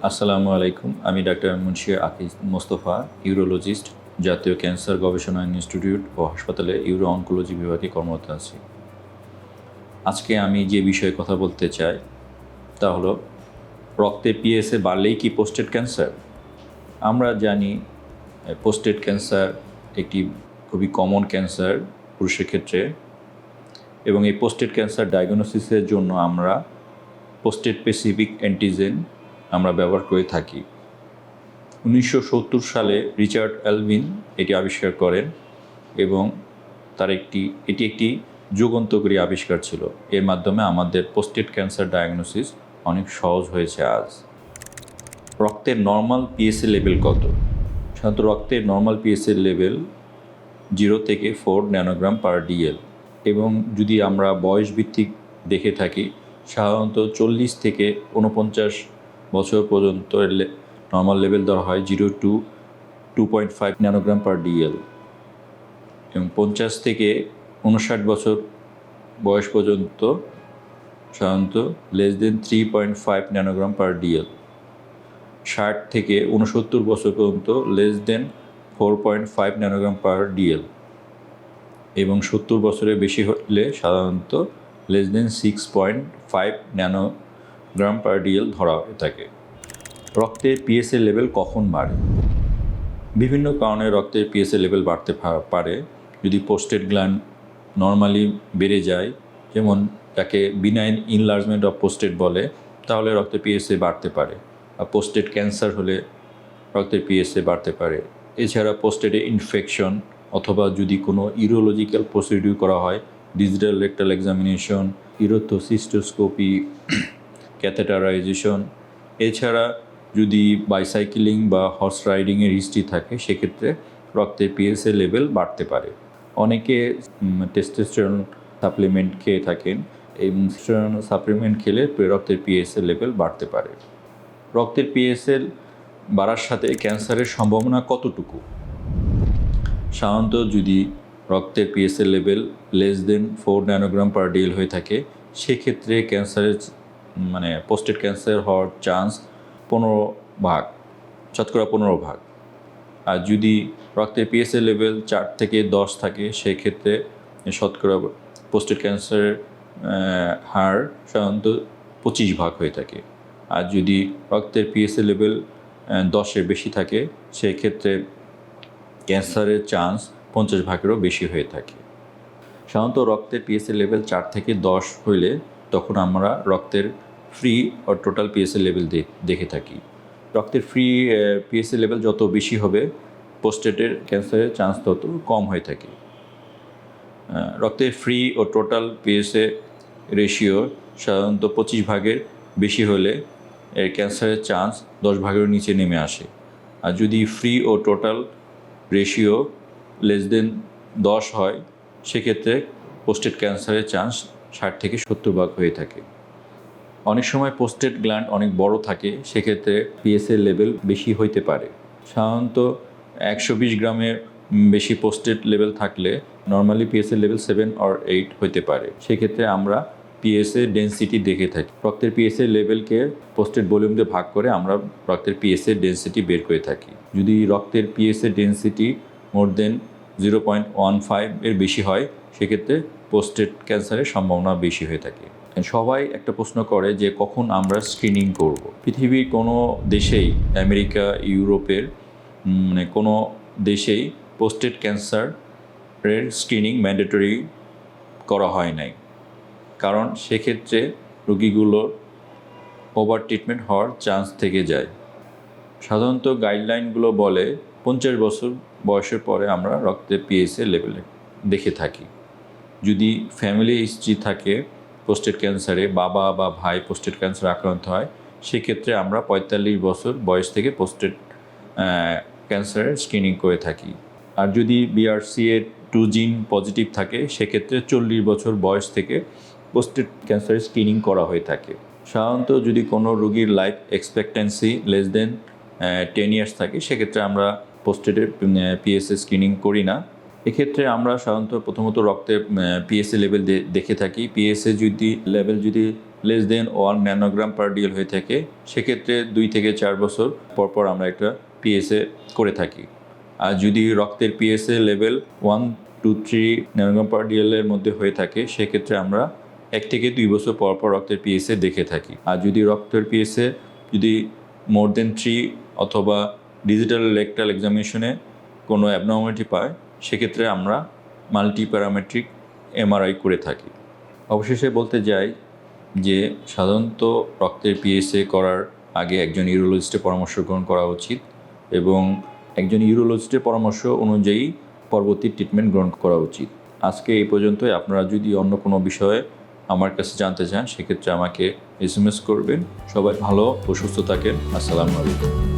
আসসালামু আলাইকুম। আমি ডাক্তার মুন্সি আকিজ মোস্তফা, ইউরোলজিস্ট, জাতীয় ক্যান্সার গবেষণা ইনস্টিটিউট ও হাসপাতালে ইউরো অনকোলজি বিভাগে কর্মরত আছি। আজকে আমি যে বিষয়ে কথা বলতে চাই তা হলো রক্তে পিএসএ বাড়লেই কি প্রোস্টেট ক্যান্সার? আমরা জানি প্রোস্টেট ক্যান্সার একটি খুবই কমন ক্যান্সার পুরুষের ক্ষেত্রে, এবং এই প্রোস্টেট ক্যান্সার ডায়াগনোসিসের জন্য আমরা প্রোস্টেট স্পেসিফিক অ্যান্টিজেন আমরা ব্যবহার করে থাকি। 1970 সালে রিচার্ড অ্যালভিন এটি আবিষ্কার করেন এবং এটি একটি যুগান্তকারী আবিষ্কার ছিল। এর মাধ্যমে আমাদের প্রোস্টেট ক্যান্সার ডায়াগনোসিস অনেক সহজ হয়েছে আজ। রক্তের নর্মাল পিএসএ লেভেল কত? সাধারণত রক্তের নর্মাল পিএসএ লেভেল 0 থেকে 4 ন্যানোগ্রাম পার ডিএল, এবং যদি আমরা বয়স ভিত্তিক দেখে থাকি সাধারণত 40 থেকে 49 বছর পর্যন্ত নর্মাল লেভেল ধরা হয় 0 টু 2.5 ন্যানোগ্রাম পার ডিএল, এবং 50 থেকে 59 বছর বয়স পর্যন্ত সাধারণত less than 3.5 nanogram per DL, 60 থেকে 69 বছর পর্যন্ত less than 4.5 nanogram per DL, এবং 70 বছরের বেশি হলে সাধারণত less than 6.5 nanogram per DL ধরা হয়ে থাকে। রক্তের পিএসএ লেভেল কখন বাড়ে? বিভিন্ন কারণে রক্তের পিএসএ লেভেল বাড়তে পারে। যদি প্রোস্টেট গ্ল্যান্ড নর্মালি বেড়ে যায়, যেমন তাকে বিনাইন ইনলার্জমেন্ট অফ প্রোস্টেট বলে, তাহলে রক্তের পিএসএ বাড়তে পারে। আর প্রোস্টেট ক্যান্সার হলে রক্তের পিএসএ বাড়তে পারে। এছাড়া প্রোস্টেটে ইনফেকশন অথবা যদি কোনো ইউরোলজিক্যাল প্রসিডিউর করা হয়, ডিজিটাল রেকটাল এক্সামিনেশন, ইউরোথোসিস্টোস্কোপি, ক্যাথেটারাইজেশন, এছাড়া যদি বাইসাইকেলিং বা হর্স রাইডিংয়ের হিস্ট্রি থাকে, সেক্ষেত্রে রক্তের পিএসএ লেভেল বাড়তে পারে। অনেকে টেস্টোস্টেরন সাপ্লিমেন্ট খেয়ে থাকেন, এই টেস্টোস্টেরন সাপ্লিমেন্ট খেলে রক্তের পিএসএ লেভেল বাড়তে পারে। রক্তের পিএসএ বাড়ার সাথে ক্যান্সারের সম্ভাবনা কতটুকু? সাধারণত যদি রক্তের PSA level less than 4 nanogram per DL হয়ে থাকে, সেক্ষেত্রে ক্যান্সারের প্রোস্টেট ক্যান্সার হওয়ার চান্স 15 ভাগ, শতকরা 15 ভাগ। আর যদি রক্তের পিএসএ লেভেল 4 থেকে 10 থাকে, সেক্ষেত্রে শতকরা প্রোস্টেট ক্যান্সারের হার সাধারণত 25 ভাগ হয়ে থাকে। আর যদি রক্তের পিএসএ লেভেল 10-এর বেশি থাকে, সেক্ষেত্রে ক্যান্সারের চান্স 50 ভাগেরও বেশি হয়ে থাকে। সাধারণত রক্তের পিএসএ লেভেল 4 থেকে 10 হইলে তখন আমরা রক্তের ফ্রি ও টোটাল পিএসএ লেভেল দেখে থাকি। রক্তের ফ্রি পিএসএ লেভেল যত বেশি হবে, প্রোস্টেটের ক্যান্সারের চান্স তত কম হয়ে থাকে। রক্তের ফ্রি ও টোটাল পিএসএ রেশিও সাধারণত 25 ভাগের বেশি হলে এর ক্যান্সারের চান্স 10 ভাগের নিচে নেমে আসে। আর যদি ফ্রি ও টোটাল রেশিও লেস দেন 10 হয়, সেক্ষেত্রে প্রোস্টেট ক্যান্সারের চান্স 60 থেকে 70 ভাগ হয়ে থাকে। অনেক সময় প্রোস্টেট গ্ল্যান্ড অনেক বড় থাকে, সেক্ষেত্রে পিএসএ লেভেল বেশি হইতে পারে। সাধারণত 120 গ্রামের বেশি প্রোস্টেট লেভেল থাকলে নর্মালি পিএসএ লেভেল 7 or 8 হইতে পারে। সেক্ষেত্রে আমরা পিএসএ ডেন্সিটি দেখে থাকি। রক্তের পিএসএ লেভেলকে প্রোস্টেট ভলিউম দিয়ে ভাগ করে আমরা রক্তের পিএসএ ডেন্সিটি বের করে থাকি। যদি রক্তের পিএসএ ডেন্সিটি মোর দেন 0.15 এর বেশি হয়, সেক্ষেত্রে প্রোস্টেট ক্যান্সারের সম্ভাবনা বেশি হয়ে থাকে। সবাই একটা প্রশ্ন করে যে কখন আমরা স্ক্রিনিং করব। পৃথিবীর কোনো দেশেই, আমেরিকা, ইউরোপের কোনো দেশেই প্রোস্টেট ক্যান্সারের স্ক্রিনিং ম্যান্ডেটরি করা হয় নাই, কারণ সেক্ষেত্রে রোগীগুলোর ওভার ট্রিটমেন্ট হওয়ার চান্স থেকে যায়। সাধারণত গাইডলাইনগুলো বলে 50 বছর বয়সের পরে আমরা রক্তের পিএসএ লেভেলে দেখে থাকি। যদি ফ্যামিলি হিস্ট্রি থাকে প্রোস্টেট ক্যান্সারে, বাবা বা ভাই প্রোস্টেট ক্যান্সার আক্রান্ত হয়, সেক্ষেত্রে আমরা 45 বছর বয়স থেকে প্রোস্টেট ক্যান্সারের স্ক্রিনিং করে থাকি। আর যদি BRCA2 জিন পজিটিভ থাকে, সেক্ষেত্রে 40 বছর বয়স থেকে প্রোস্টেট ক্যান্সারের স্ক্রিনিং করা হয়ে থাকে। সাধারণত যদি কোনো রোগীর life expectancy less than 10 years থাকে, সেক্ষেত্রে আমরা প্রোস্টেটের পিএসএ স্ক্রিনিং করি না। এক্ষেত্রে আমরা সাধারণত প্রথমত রক্তের পিএসএ লেভেল দেখে থাকি। পিএসএ লেভেল যদি less than 1 nanogram per DL হয়ে থাকে, সেক্ষেত্রে 2 থেকে 4 বছর পর পর আমরা একটা পিএসএ করে থাকি। আর যদি রক্তের পিএসএ লেভেল 1 to 3 ন্যানোগ্রাম পার ডিএলের মধ্যে হয়ে থাকে, সেক্ষেত্রে আমরা 1 থেকে 2 বছর পর পর রক্তের পিএসএ দেখে থাকি। আর যদি রক্তের পিএসএ যদি মোর দেন 3 অথবা ডিজিটাল রেকটাল এক্সামিনেশনে কোনো অ্যাবনর্মালিটি পায়, সেক্ষেত্রে আমরা মাল্টি প্যারামেট্রিক এমআরআই করে থাকি। অবশেষে বলতে যাই যে সাধারণত রক্তের পিএসএ করার আগে একজন ইউরোলজিস্টের পরামর্শ গ্রহণ করা উচিত এবং একজন ইউরোলজিস্টের পরামর্শ অনুযায়ী পরবর্তী ট্রিটমেন্ট গ্রহণ করা উচিত। আজকে এই পর্যন্তই। আপনারা যদি অন্য কোনো বিষয়ে আমার কাছে জানতে চান, সেক্ষেত্রে আমাকে এসএমএস করবেন। সবাই ভালো ও সুস্থ থাকেন। আসসালামু আলাইকুম।